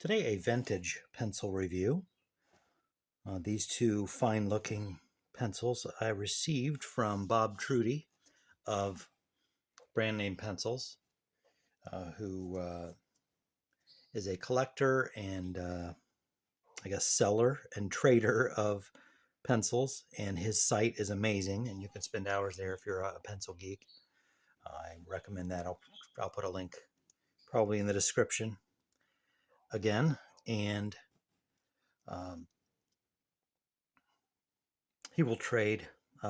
Today, a vintage pencil review. These two fine-looking pencils I received from Bob Truby of Brand Name Pencils, who is a collector and I guess seller and trader of pencils, and his site is amazing, and you can spend hours there if you're a pencil geek. I recommend that. I'll put a link probably in the description again, and um, he will trade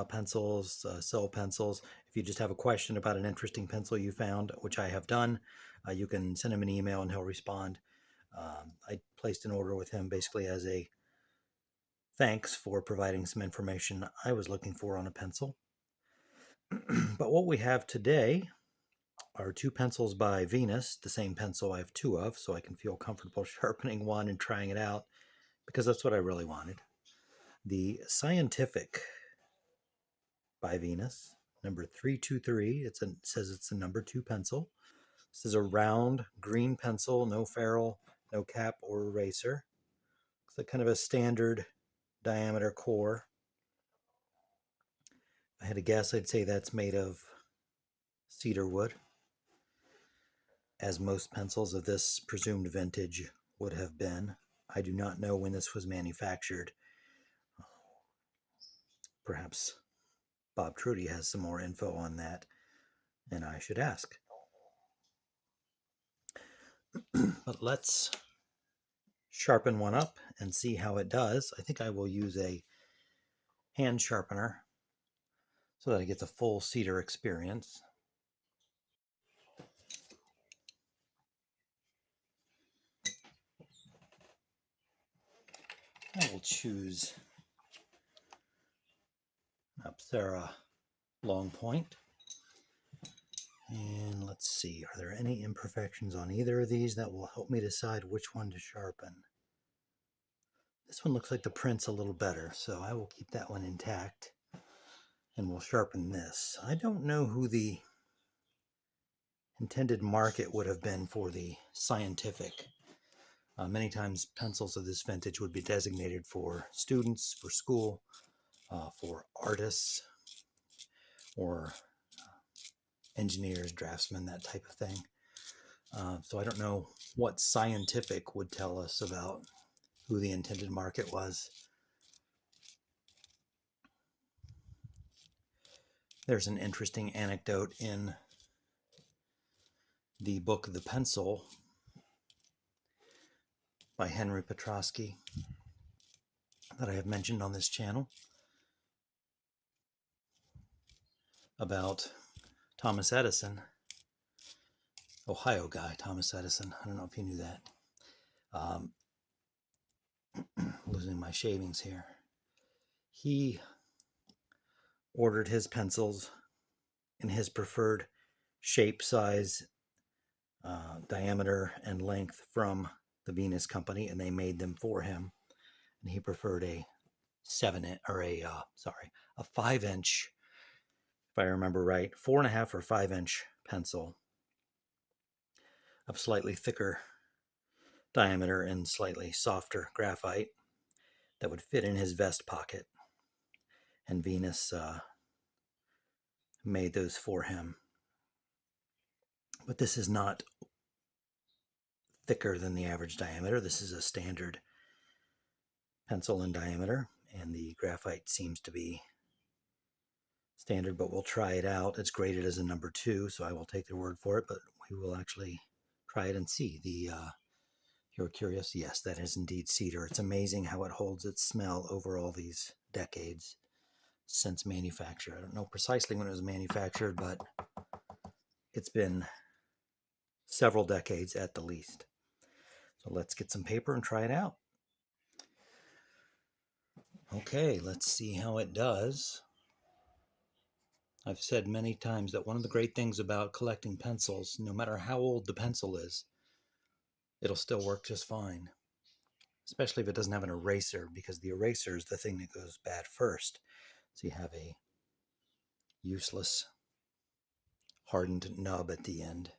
pencils, sell pencils. If you just have a question about an interesting pencil you found, which I have done, you can send him an email and he'll respond. I placed an order with him basically as a thanks for providing some information I was looking for on a pencil. But what we have today are two pencils by Venus, the same pencil I have two of, so I can feel comfortable sharpening one and trying it out, because that's what I really wanted. The Scientific by Venus, number 323. It says it's a number 2 pencil. This is a round green pencil, no ferrule, no cap or eraser. It's like kind of a standard diameter core. If I had to guess, I'd say that's made of cedar wood, as most pencils of this presumed vintage would have been. I do not know when this was manufactured. Perhaps Bob Truby has some more info on that, and I should ask. But let's sharpen one up and see how it does. I think I will use a hand sharpener so that I get the full cedar experience. I will choose Apsara long point. And let's see, are there any imperfections on either of these that will help me decide which one to sharpen? This one looks like the print's a little better, so I will keep that one intact and we'll sharpen this. I don't know who the intended market would have been for the Scientific. Many times pencils of this vintage would be designated for students, for school, for artists, or engineers, draftsmen, that type of thing. So I don't know what Scientific would tell us about who the intended market was. There's an interesting anecdote in the book The Pencil by Henry Petrosky that I have mentioned on this channel about Thomas Edison, Ohio guy, Thomas Edison. I don't know if you knew that. Losing my shavings here. He ordered his pencils in his preferred shape, size, diameter, and length from the Venus company, and they made them for him. And he preferred a 5-inch, if I remember right, 4.5 or 5-inch pencil of slightly thicker diameter and slightly softer graphite that would fit in his vest pocket. And Venus made those for him. But this is not thicker than the average diameter. This is a standard pencil in diameter, and the graphite seems to be standard, but we'll try it out. It's graded as a number 2, so I will take their word for it, but we will actually try it and see. You're curious? Yes, that is indeed cedar. It's amazing how it holds its smell over all these decades since manufacture. I don't know precisely when it was manufactured, but it's been several decades at the least. So let's get some paper and try it out. Okay, let's see how it does. I've said many times that one of the great things about collecting pencils, no matter how old the pencil is, it'll still work just fine. Especially if it doesn't have an eraser, because the eraser is the thing that goes bad first. So you have a useless, hardened nub at the end.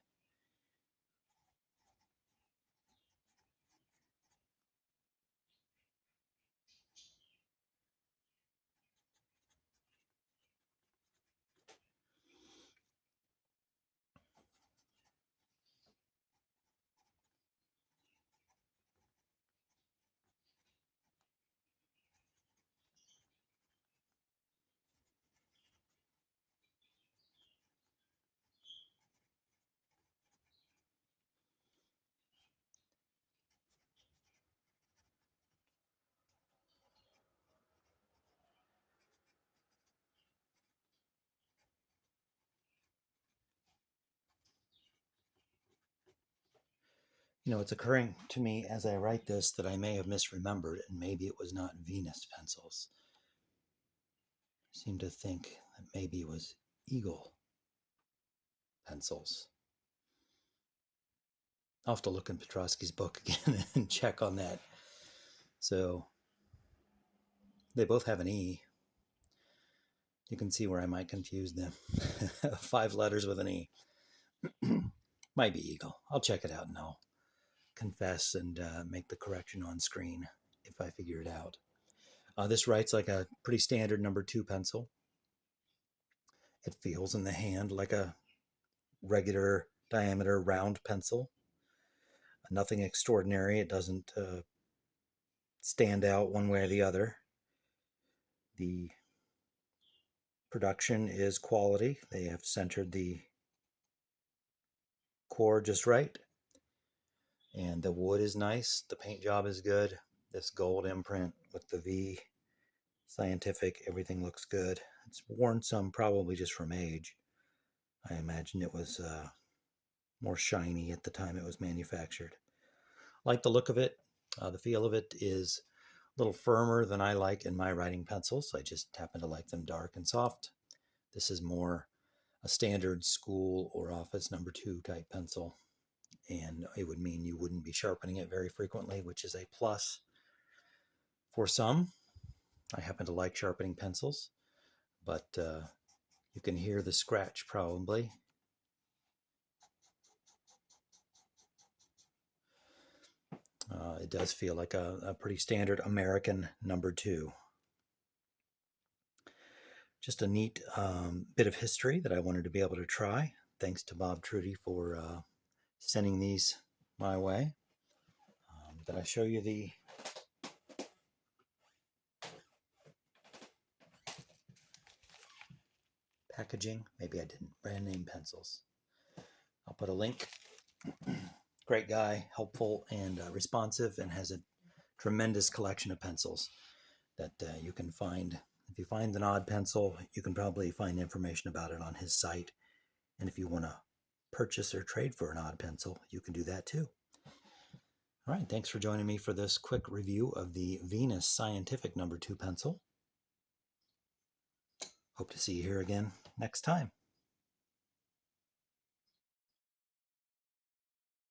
You know, it's occurring to me as I write this that I may have misremembered, and maybe it was not Venus pencils. I seem to think that maybe it was Eagle pencils. I'll have to look in Petrosky's book again and check on that. So they both have an E. You can see where I might confuse them. 5 letters with an E. Might be Eagle. I'll check it out and I'll confess and make the correction on screen if I figure it out. This writes like a pretty standard number 2 pencil. It feels in the hand like a regular diameter round pencil. Nothing extraordinary. It doesn't stand out one way or the other. The production is quality. They have centered the core just right. And the wood is nice. The paint job is good. This gold imprint with the V, scientific, everything looks good. It's worn some probably just from age. I imagine it was more shiny at the time it was manufactured. I like the look of it. The feel of it is a little firmer than I like in my writing pencils. I just happen to like them dark and soft. This is more a standard school or office number 2 type pencil, and it would mean you wouldn't be sharpening it very frequently, which is a plus for some. I happen to like sharpening pencils, but you can hear the scratch probably. It does feel like a pretty standard American number 2. Just a neat bit of history that I wanted to be able to try. Thanks to Bob Truby for sending these my way. Did I show you the packaging? Maybe I didn't. Brand name pencils. I'll put a link. Great guy, helpful and responsive, and has a tremendous collection of pencils that you can find. If you find an odd pencil, you can probably find information about it on his site. And if you want to purchase or trade for an odd pencil, you can do that too. All right, thanks for joining me for this quick review of the Venus Scientific number 2 pencil. Hope to see you here again next time.